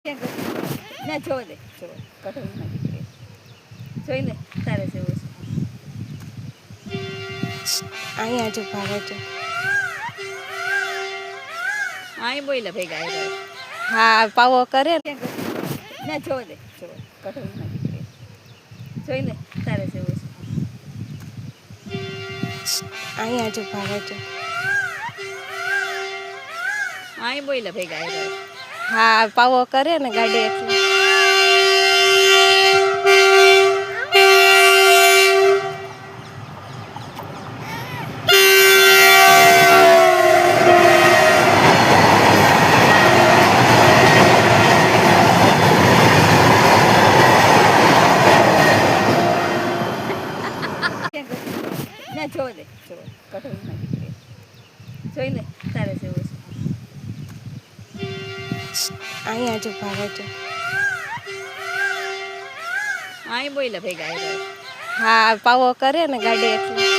ના જો દે જો કઠોળ નાખી જોઈ લે તારે જેવું છે અહીંયા જો ભાવે છે અહીં બોલે ભેગા આવ્યા હા પાવો કરે ને ના જો દે જો કઠોળ નાખી જોઈ લે તારે જેવું છે અહીંયા જો ભાવે છે અહીં બોલે ભેગા આવ્યા હા પાવો કરે ને ગાડી એટલે ના જો દે જો કઠોળ નાખી જોઈ લે તારે જેવું છે અહીંયા જો ભાવે છે અહીં બોલે ભેગા આવ્યા હા પાવો કરે ને ગાડી એટલે